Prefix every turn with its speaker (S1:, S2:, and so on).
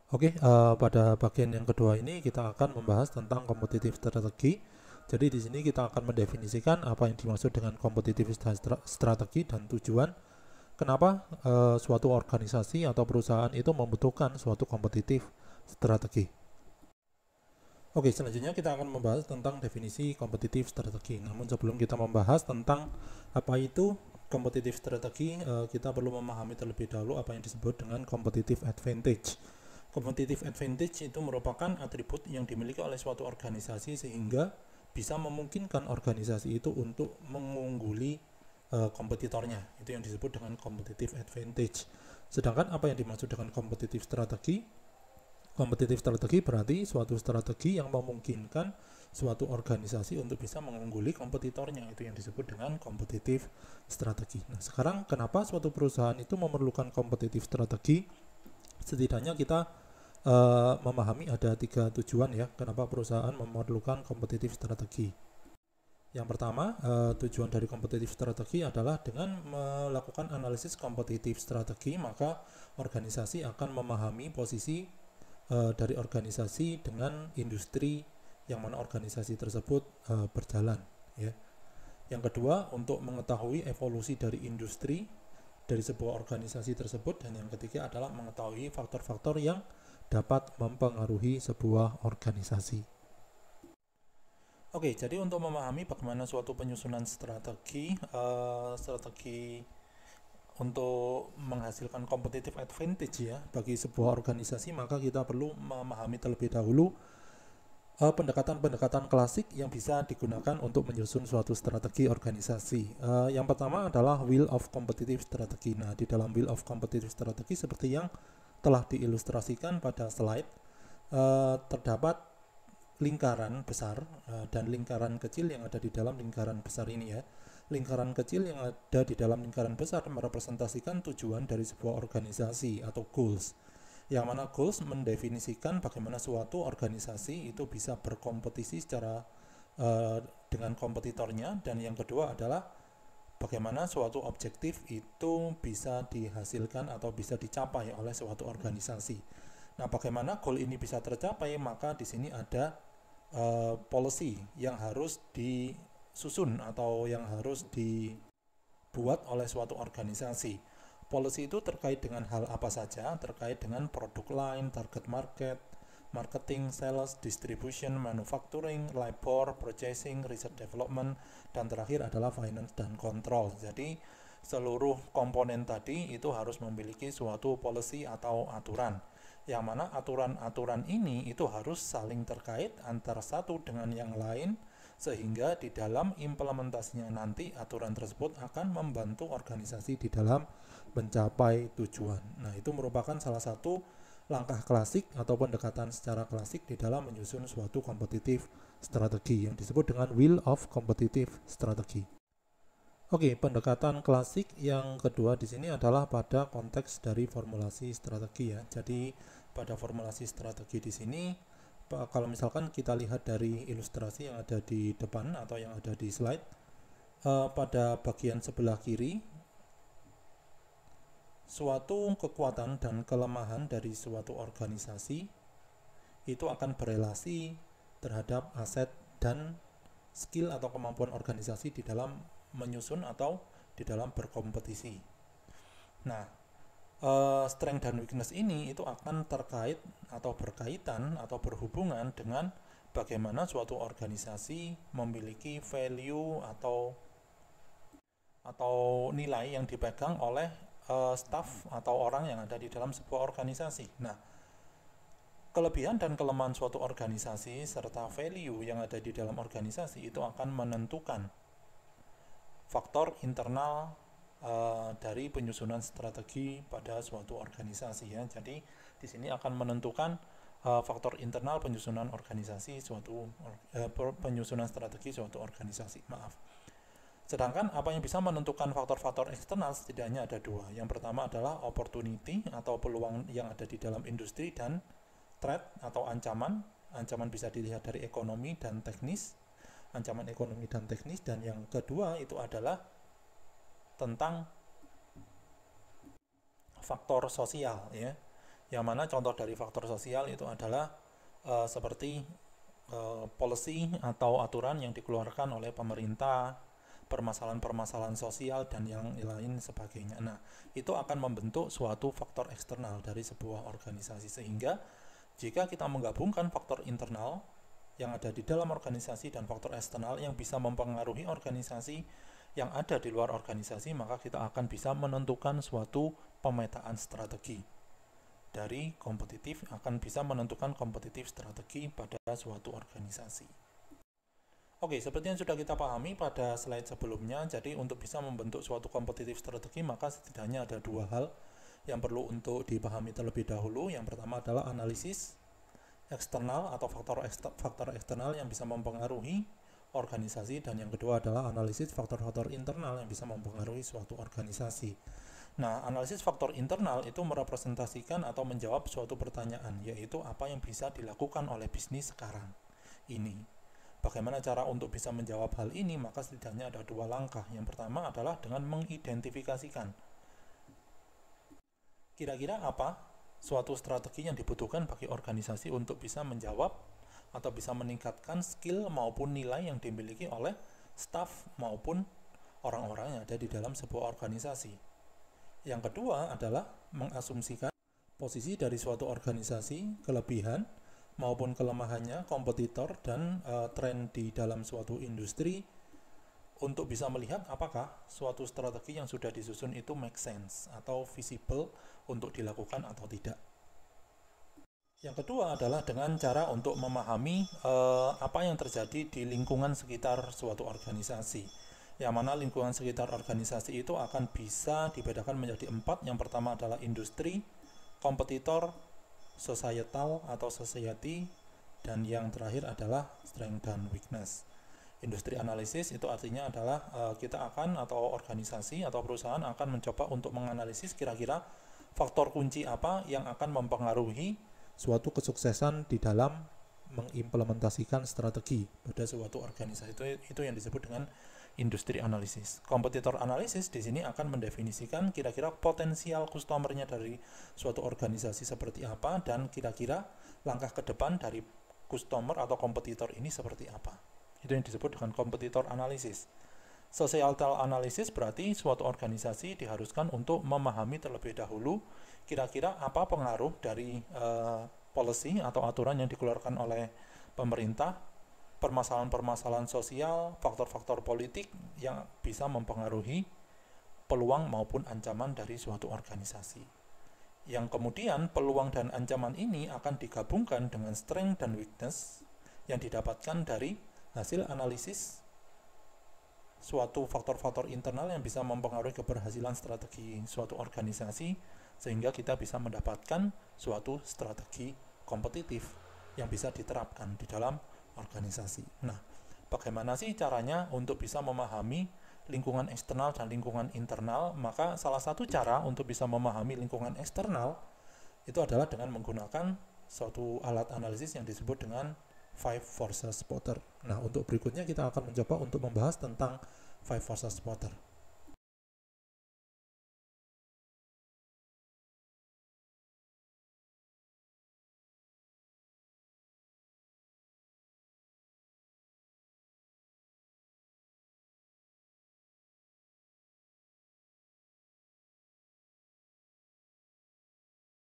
S1: Oke, pada bagian yang kedua ini kita akan membahas tentang kompetitif strategi. Jadi di sini kita akan mendefinisikan apa yang dimaksud dengan kompetitif strategi dan tujuan. Kenapa suatu organisasi atau perusahaan itu membutuhkan suatu kompetitif strategi. Oke, selanjutnya kita akan membahas tentang definisi kompetitif strategi. Namun sebelum kita membahas tentang apa itu kompetitif strategi, kita perlu memahami terlebih dahulu apa yang disebut dengan competitive advantage. Competitive advantage itu merupakan atribut yang dimiliki oleh suatu organisasi sehingga bisa memungkinkan organisasi itu untuk mengungguli kompetitornya. Itu yang disebut dengan competitive advantage. Sedangkan apa yang dimaksud dengan competitive strategi? Kompetitif strategi berarti suatu strategi yang memungkinkan suatu organisasi untuk bisa mengungguli kompetitornya. Itu yang disebut dengan kompetitif strategi. Nah, sekarang kenapa suatu perusahaan itu memerlukan kompetitif strategi? Setidaknya kita memahami ada 3 tujuan ya, kenapa perusahaan memerlukan kompetitif strategi. Yang pertama, tujuan dari kompetitif strategi adalah dengan melakukan analisis kompetitif strategi, maka organisasi akan memahami posisi dari organisasi dengan industri yang mana organisasi tersebut berjalan ya. Yang kedua, untuk mengetahui evolusi dari industri dari sebuah organisasi tersebut, dan yang ketiga adalah mengetahui faktor-faktor yang dapat mempengaruhi sebuah organisasi. Oke, jadi untuk memahami bagaimana suatu penyusunan strategi untuk menghasilkan competitive advantage ya bagi sebuah organisasi, maka kita perlu memahami terlebih dahulu pendekatan-pendekatan klasik yang bisa digunakan untuk menyusun suatu strategi organisasi. Yang pertama adalah Wheel of Competitive Strategy. Nah, di dalam Wheel of Competitive Strategy seperti yang telah diilustrasikan pada slide, terdapat lingkaran besar dan lingkaran kecil yang ada di dalam lingkaran besar ini ya. Lingkaran kecil yang ada di dalam lingkaran besar merepresentasikan tujuan dari sebuah organisasi atau goals, yang mana goals mendefinisikan bagaimana suatu organisasi itu bisa berkompetisi secara dengan kompetitornya, dan yang kedua adalah bagaimana suatu objektif itu bisa dihasilkan atau bisa dicapai oleh suatu organisasi. Nah, bagaimana goal ini bisa tercapai? Maka di sini ada policy yang harus disusun atau yang harus dibuat oleh suatu organisasi. Policy itu terkait dengan hal apa saja? Terkait dengan produk line, target market, marketing, sales, distribution, manufacturing, labor, purchasing, research development, dan terakhir adalah finance dan control. Jadi seluruh komponen tadi itu harus memiliki suatu policy atau aturan, yang mana aturan-aturan ini itu harus saling terkait antara satu dengan yang lain, sehingga di dalam implementasinya nanti aturan tersebut akan membantu organisasi di dalam mencapai tujuan. Nah, itu merupakan salah satu langkah klasik atau pendekatan secara klasik di dalam menyusun suatu kompetitif strategi yang disebut dengan Wheel of Competitive Strategy. Oke, pendekatan klasik yang kedua di sini adalah pada konteks dari formulasi strategi ya. Jadi pada formulasi strategi di sini, kalau misalkan kita lihat dari ilustrasi yang ada di depan atau yang ada di slide, pada bagian sebelah kiri, suatu kekuatan dan kelemahan dari suatu organisasi itu akan berelasi terhadap aset dan skill atau kemampuan organisasi di dalam menyusun atau di dalam berkompetisi. Nah, strength dan weakness ini itu akan terkait atau berkaitan atau berhubungan dengan bagaimana suatu organisasi memiliki value atau nilai yang dipegang oleh staff atau orang yang ada di dalam sebuah organisasi. Nah, kelebihan dan kelemahan suatu organisasi serta value yang ada di dalam organisasi itu akan menentukan faktor internal dari penyusunan strategi pada suatu organisasi ya. Jadi di sini akan menentukan faktor internal penyusunan organisasi penyusunan strategi suatu organisasi. Sedangkan apa yang bisa menentukan faktor-faktor eksternal setidaknya ada dua. Yang pertama adalah opportunity atau peluang yang ada di dalam industri, dan threat atau ancaman. Ancaman bisa dilihat dari ekonomi dan teknis, ancaman ekonomi dan teknis. Dan yang kedua itu adalah tentang faktor sosial ya. Yang mana contoh dari faktor sosial itu adalah seperti policy atau aturan yang dikeluarkan oleh pemerintah, permasalahan-permasalahan sosial dan yang lain sebagainya. Nah, itu akan membentuk suatu faktor eksternal dari sebuah organisasi, sehingga jika kita menggabungkan faktor internal yang ada di dalam organisasi dan faktor eksternal yang bisa mempengaruhi organisasi yang ada di luar organisasi, maka kita akan bisa menentukan suatu pemetaan strategi. Dari kompetitif akan bisa menentukan kompetitif strategi pada suatu organisasi. Oke, seperti yang sudah kita pahami pada slide sebelumnya, jadi untuk bisa membentuk suatu kompetitif strategi, maka setidaknya ada dua hal yang perlu untuk dipahami terlebih dahulu. Yang pertama adalah analisis eksternal atau faktor eksternal yang bisa mempengaruhi organisasi, dan yang kedua adalah analisis faktor-faktor internal yang bisa mempengaruhi suatu organisasi. Nah, analisis faktor internal itu merepresentasikan atau menjawab suatu pertanyaan, yaitu apa yang bisa dilakukan oleh bisnis sekarang ini. Bagaimana cara untuk bisa menjawab hal ini? Maka setidaknya ada dua langkah. Yang pertama adalah dengan mengidentifikasikan kira-kira apa suatu strategi yang dibutuhkan bagi organisasi untuk bisa menjawab atau bisa meningkatkan skill maupun nilai yang dimiliki oleh staf maupun orang-orang yang ada di dalam sebuah organisasi. Yang kedua adalah mengasumsikan posisi dari suatu organisasi, kelebihan maupun kelemahannya, kompetitor, dan tren di dalam suatu industri untuk bisa melihat apakah suatu strategi yang sudah disusun itu make sense atau visible untuk dilakukan atau tidak. Yang kedua adalah dengan cara untuk memahami apa yang terjadi di lingkungan sekitar suatu organisasi, yang mana lingkungan sekitar organisasi itu akan bisa dibedakan menjadi 4. Yang pertama adalah industri, kompetitor, societal atau society, dan yang terakhir adalah strength dan weakness. Industri analisis itu artinya adalah kita akan, atau organisasi atau perusahaan akan mencoba untuk menganalisis kira-kira faktor kunci apa yang akan mempengaruhi suatu kesuksesan di dalam mengimplementasikan strategi pada suatu organisasi. Itu yang disebut dengan industri analisis. Kompetitor analisis di sini akan mendefinisikan kira-kira potensial customer-nya dari suatu organisasi seperti apa, dan kira-kira langkah ke depan dari customer atau kompetitor ini seperti apa. Itu yang disebut dengan kompetitor analisis. Societal analysis berarti suatu organisasi diharuskan untuk memahami terlebih dahulu kira-kira apa pengaruh dari policy atau aturan yang dikeluarkan oleh pemerintah, permasalahan-permasalahan sosial, faktor-faktor politik yang bisa mempengaruhi peluang maupun ancaman dari suatu organisasi. Yang kemudian peluang dan ancaman ini akan digabungkan dengan strength dan weakness yang didapatkan dari hasil analisis suatu faktor-faktor internal yang bisa mempengaruhi keberhasilan strategi suatu organisasi, sehingga kita bisa mendapatkan suatu strategi kompetitif yang bisa diterapkan di dalam organisasi. Nah, bagaimana sih caranya untuk bisa memahami lingkungan eksternal dan lingkungan internal? Maka salah satu cara untuk bisa memahami lingkungan eksternal itu adalah dengan menggunakan suatu alat analisis yang disebut dengan Five Forces Spotter. Nah, untuk berikutnya kita akan mencoba untuk membahas tentang Five Forces Spotter.